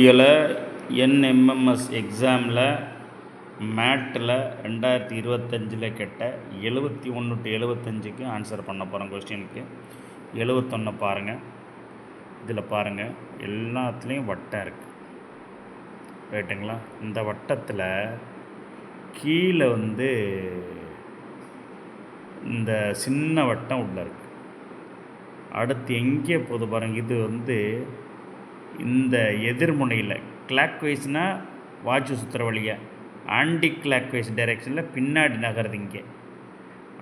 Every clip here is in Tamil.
இதில் என்எம்எம்எஸ் எக்ஸாமில் மேட்டில் 2025 கேட்ட 71 to 75க்கு ஆன்சர் பண்ண போகிறோம். கொஸ்டினுக்கு 71 பாருங்கள். இதில் பாருங்கள், எல்லாத்துலேயும் வட்டம் இருக்குது, ரைட்டுங்களா? இந்த வட்டத்தில் கீழே இந்த சின்ன வட்டம் உள்ள இருக்குது. அடுத்து எங்கே போகுது பாருங்கள், இது இந்த எதிர்முனையில் கிளாக் வைஸ்னால் வாட்ச் சுற்றுற வழியாக, ஆன்டி கிளாக் வைஸ் டைரெக்ஷனில் பின்னாடி நகருது. இங்கே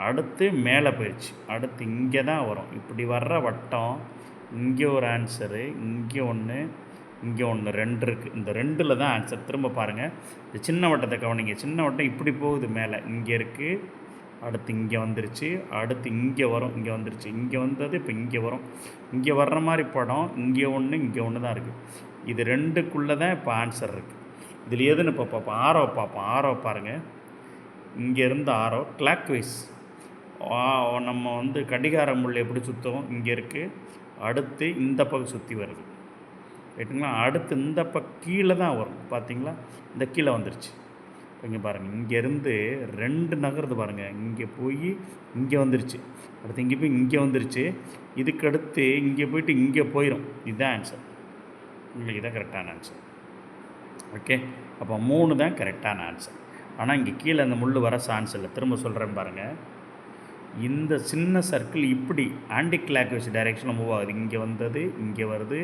அடுத்து மேலே போயிடுச்சு, அடுத்து இங்கே தான் வரும். இப்படி வர்ற வட்டம் இங்கே ஒரு ஆன்சரு, இங்கே ஒன்று, இங்கே ஒன்று, 2 இருக்குது. இந்த 2ல் தான் ஆன்சர். திரும்ப பாருங்கள், இந்த சின்ன வட்டத்தை கவனிங்க. சின்ன வட்டம் இப்படி போகுது, மேலே இங்கே இருக்குது, அடுத்து இங்கே வந்துருச்சு, அடுத்து இங்கே வரும், இங்கே வந்துருச்சு, இங்கே வந்தது, இப்போ இங்கே வரும். இங்கே வர்ற மாதிரி படம் இங்கே ஒன்று, இங்கே ஒன்று தான் இருக்குது. இது 2க்குள்ளே தான் இப்போ ஆன்சர் இருக்குது. இதில் எதுன்னு இப்போ பார்ப்போம், ஆரோ பார்ப்போம். ஆரோ பாருங்கள், இங்கேருந்து ஆரோ கிளாக் வைஸ் நம்ம கடிகார முள் எப்படி சுற்றுவோம், இங்கே இருக்குது. அடுத்து இந்த பக்கம் சுற்றி வருது, ரைட்டுங்களா? அடுத்து இந்த பக்கம் கீழே தான் வரும், பார்த்தீங்களா? இந்த கீழே வந்துருச்சு. இங்கே பாருங்கள், இங்கேருந்து 2 நகருது பாருங்கள். இங்கே போய் இங்கே வந்துருச்சு, அடுத்து இங்கே போய் இங்கே வந்துருச்சு, இதுக்கடுத்து இங்கே போயிட்டு இங்கே போயிடும். இதுதான் ஆன்சர். உங்களுக்கு இதான் கரெக்டான ஆன்சர். ஓகே, அப்போ 3 தான் கரெக்டான ஆன்சர். ஆனால் இங்கே கீழே அந்த முள் வர சான்ஸ் இல்லை. திரும்ப சொல்கிறேன் பாருங்கள், இந்த சின்ன சர்க்கிள் இப்படி ஆன்டி கிளாக் வைஸ் டைரெக்ஷனில் மூவ் ஆகுது. இங்கே வந்தது, இங்கே வருது,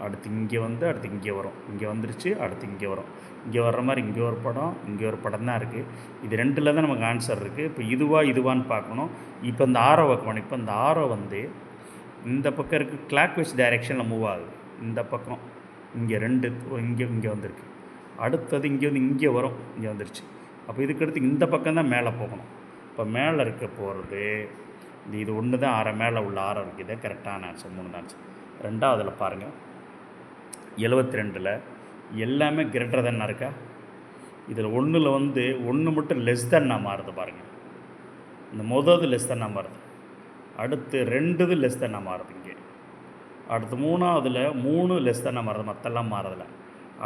அடுத்து இங்கே அடுத்து இங்கே வரும், இங்கே வந்துருச்சு, அடுத்து இங்கே வரும். இங்கே வர்ற மாதிரி இங்கே ஒரு படம், இங்கே ஒரு படம் தான் இருக்குது. இது 2ல் தான் நமக்கு ஆன்சர் இருக்குது. இப்போ இதுவான்னு பார்க்கணும். இப்போ இந்த ஆரோ வைக்கணும். இப்போ இந்த ஆரோ இந்த பக்கம் இருக்குது, கிளாக் வைஸ் டைரெக்ஷனில் மூவ் ஆகுது. இந்த பக்கம் இங்கே 2 இங்கே வந்திருக்கு. அடுத்தது இங்கே வரும், இங்கே வந்துருச்சு. அப்போ இதுக்கடுத்து இந்த பக்கம் தான் மேலே போகணும். இப்போ மேலே இருக்க போகிறது இது ஒன்று தான் ஆரம், மேலே உள்ள ஆரம் இருக்குது. இதான் கரெக்டான ஆன்சர். 3 தான் ஆன்சர். 2வதில் பாருங்கள், 72ல் எல்லாமே கிரேட்டர் தான் இருக்கா? இதில் 1ல் 1 மட்டும் லெஸ் தான் மாறுது பாருங்கள். இந்த முதல் லெஸ் தான் மாறுது, அடுத்து 2 லெஸ் தான் மாறுது. இங்கே அடுத்து 3வதில் 3 லெஸ் தான் மாறுது, மற்றெல்லாம் மாறுதில்ல.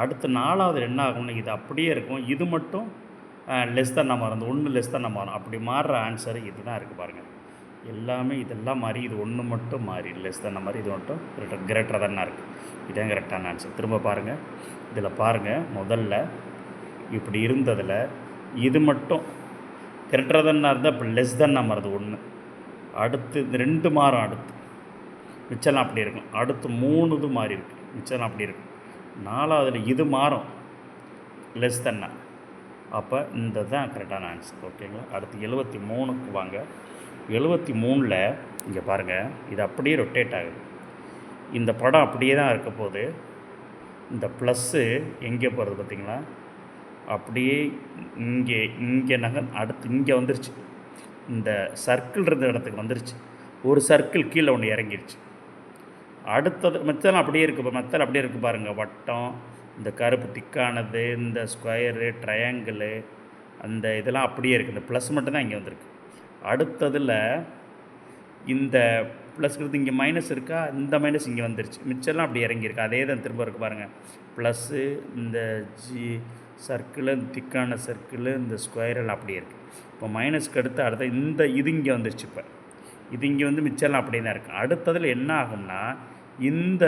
அடுத்து 4வதில் என்ன ஆகும்னு இது அப்படியே இருக்கும், இது மட்டும் லெஸ் தான் மாறும். 1 லெஸ் தான் மாறும். அப்படி மாறுற ஆன்சர் இது தான் இருக்குது பாருங்கள். எல்லாமே இதெல்லாம் மாறி இது 1 மட்டும் மாறி லெஸ் தான் மாதிரி, இது மட்டும் கிரேட்டர் தான் இருக்குது. இதான் கரெக்டான ஆன்சர். திரும்ப பாருங்கள், இதில் பாருங்கள், முதல்ல இப்படி இருந்ததில் இது மட்டும் கிரேட்டர் தான் இருந்தால் இப்போ லெஸ் தான் மாறுது 1. அடுத்து இந்த 2 மாறும், அடுத்து மிச்சம்லாம் அப்படி இருக்கும். அடுத்து 3 இது மாறி இருக்குது, மிச்சம்லாம் அப்படி இருக்கும். 4வதில் இது மாறும், லெஸ் தானே. அப்போ இந்த தான் கரெக்டான ஆன்சர். ஓகேங்களா? அடுத்து 73க்கு வாங்க. 73ல் இங்கே பாருங்கள், இது அப்படியே ரொட்டேட் ஆகுது. இந்த படம் அப்படியே தான் இருக்க போது. இந்த ப்ளஸ்ஸு எங்கே போகிறது பார்த்திங்களா? அப்படியே இங்கே அடுத்து இங்கே வந்துருச்சு. இந்த சர்க்கிள் இருந்த இடத்துக்கு வந்துருச்சு. ஒரு சர்க்கிள் கீழே ஒன்று இறங்கிருச்சு. அடுத்தது மெத்தலாம் அப்படியே இருக்குது. மெத்தல் அப்படியே இருக்குது பாருங்கள். வட்டம், இந்த கருப்பு திக்கானது, இந்த ஸ்கொயரு, ட்ரையாங்கிளு, அந்த இதெல்லாம் அப்படியே இருக்குது. இந்த ப்ளஸ் மட்டும்தான் இங்கே வந்திருக்கு. அடுத்ததில் இந்த ப்ளஸ்ங்கிறது இங்கே மைனஸ் இருக்கா, இந்த மைனஸ் இங்கே வந்துருச்சு. மிச்சம்லாம் அப்படி இறங்கியிருக்கு. அதே தான் திரும்ப இருக்குது பாருங்கள். ப்ளஸ்ஸு, இந்த சர்க்கிளு, திக்கான சர்க்கிளு, இந்த ஸ்கொயரெல்லாம் அப்படியே இருக்குது. இப்போ மைனஸ்க்கு அடுத்து இது இங்கே வந்துருச்சு. இப்போ இது இங்கே மிச்சம்லாம் அப்படியே தான் இருக்குது. அடுத்ததில் என்ன ஆகும்னா, இந்த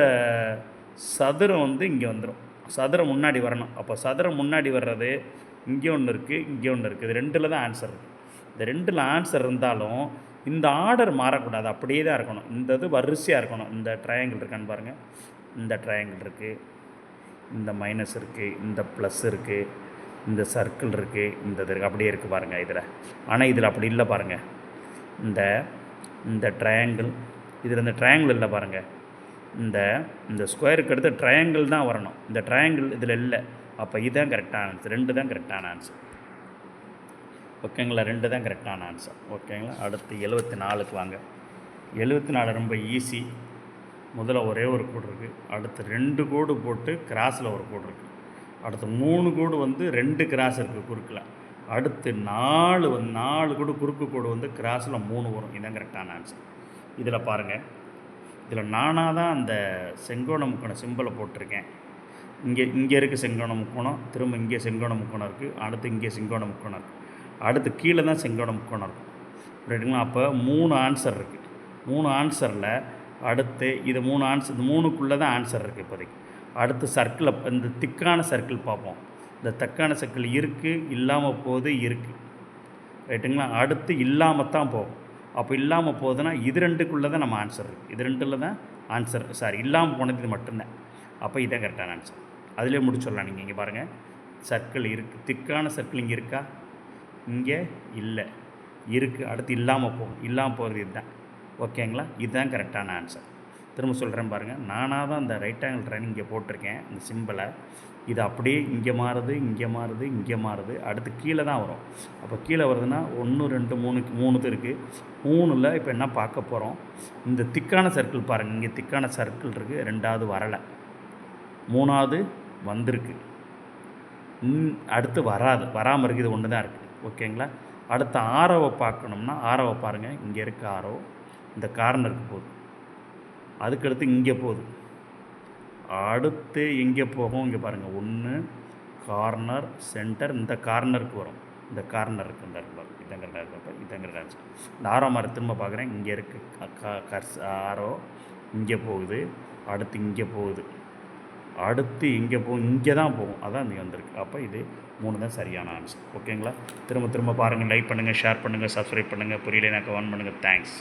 சதுரம் இங்கே வந்துடும். சதுரம் முன்னாடி வரணும். அப்போ சதுரம் முன்னாடி வர்றது இங்கே ஒன்று இருக்குது, இங்கே ஒன்று இருக்குது. இது 2ல் தான் ஆன்சர் இருக்குது. இந்த 2ல் ஆன்சர் இருந்தாலும் இந்த ஆர்டர் மாறக்கூடாது, அப்படியே தான் இருக்கணும். இந்த இது வரிசையாக இருக்கணும். இந்த ட்ரையாங்கிள் இருக்கான்னு பாருங்கள், இந்த ட்ரையாங்கிள் இருக்குது, இந்த மைனஸ் இருக்குது, இந்த ப்ளஸ் இருக்குது, இந்த சர்க்கிள் இருக்குது, இந்த இது இருக்குது, அப்படியே இருக்குது பாருங்கள் இதில். ஆனால் இதில் அப்படி இல்லை பாருங்கள். இந்த ட்ரையாங்கிள், இதில் இந்த ட்ரையாங்கிள் இல்லை பாருங்கள். இந்த ஸ்கொயருக்கு அடுத்து ட்ரையாங்கிள் தான் வரணும். இந்த ட்ரையாங்கிள் இதில் இல்லை. அப்போ இதுதான் கரெக்டான ஆன்சர். 2 தான் கரெக்டான ஆன்சர். ஓகேங்களா? 2 தான் கரெக்டான ஆன்சர். ஓகேங்களா? அடுத்து 74க்கு வாங்க. 74 ரொம்ப ஈஸி. முதல்ல ஒரே ஒரு கோடு இருக்குது, அடுத்து 2 கோடு போட்டு கிராஸில் ஒரு கோடு இருக்குது, அடுத்து 3 கோடு 2 கிராஸ் இருக்குது குறுக்கில், அடுத்து 4 கோடு குறுக்கு கோடு கிராஸில் 3 வரும். இதுதான் கரெக்டான ஆன்சர். இதில் பாருங்கள், இதில் நானாக தான் அந்த செங்கோண முக்கோண சிம்பிளை போட்டிருக்கேன். இங்கே இருக்குது செங்கோண முக்கோணம், திரும்ப இங்கே செங்கோண முக்கோணம் இருக்குது, அடுத்து இங்கே செங்கோண முக்கோணம் இருக்குது, அடுத்து கீழே தான் செங்கோண முக்கோணம் இருக்கும். ரைட்டுங்களா? அப்போ 3 ஆன்சர் இருக்குது. 3 ஆன்சரில் அடுத்து இது 3 ஆன்சர், இந்த 3க்குள்ளே தான் ஆன்சர் இருக்குது இப்போதைக்கு. அடுத்து சர்க்கிளை, இந்த திக்கான சர்க்கிள் பார்ப்போம். இந்த தக்கான சர்க்கிள் இருக்குது, இல்லாமல் போகுது, இருக்குது. ரைட்டுங்களா? அடுத்து இல்லாமல் தான் போகும். அப்போ இல்லாமல் போகுதுன்னா இது 2க்குள்ளே தான் நம்ம ஆன்சர் இருக்குது. இது 2ல் தான் ஆன்சர், சாரி இல்லாமல் போனது இது மட்டும்தான். அப்போ இதான் கரெக்டான ஆன்சர். அதிலே முடிச்சிடலாம். நீங்கள் இங்கே பாருங்கள், சர்க்கிள் இருக்குது, திக்கான சர்க்கிள் இங்கே இருக்கா? இங்கே இல்லை, இருக்குது. அடுத்து இல்லாமல் போகும், இல்லாமல் போகிறது இதுதான். ஓகேங்களா? இதுதான் கரெக்டான ஆன்சர். திரும்ப சொல்கிறேன் பாருங்கள், நானாக தான் இந்த ரைட் ஆங்கிள் ட்ரையாங்கிள் இங்கே போட்டிருக்கேன் இந்த சிம்பிளை. இது அப்படியே இங்கே மாறுது, இங்கே மாறுது, இங்கே மாறுது, அடுத்து கீழே தான் வரும். அப்போ கீழே வருதுன்னா 1 2 3 இது இருக்குது. 3ல் இப்போ என்ன பார்க்க போகிறோம்? இந்த திக்கான சர்க்கிள் பாருங்கள், இங்கே திக்கான சர்க்கிள் இருக்குது, 2வது வரலை, 3வது வந்திருக்கு, அடுத்து வராமல் இருக்குது, இது ஒன்று தான் இருக்குது. ஓகேங்களா? அடுத்த ஆரோவை பார்க்கணும்னா ஆரோவை பாருங்கள், இங்கே இருக்க ஆரோ இந்த கார்னருக்கு போகுது, அதுக்கடுத்து இங்கே போகுது, அடுத்து எங்கே போகும்? இங்கே பாருங்கள், 1 கார்னர் சென்டர், இந்த கார்னருக்கு வரும், இந்த கார்னருக்கு இந்த பாருங்கள், இதங்கிற இதங்கிற ஆன்சர். இந்த ஆரோ மாதிரி திரும்ப பார்க்குறேன், இங்கே இருக்குது ஆரோ, இங்கே போகுது, அடுத்து இங்கே போகுது, அடுத்து இங்கே போகும், இங்கே தான் போகும், அதான் இங்கே வந்திருக்கு. அப்போ இது 3 தான் சரியான ஆன்சர். ஓகேங்களா? திரும்ப பாருங்கள், லைக் பண்ணுங்கள், ஷேர் பண்ணுங்கள், சப்ஸ்கிரைப் பண்ணுங்கள். புரியலைனா கமெண்ட் பண்ணுங்கள். தேங்க்ஸ்.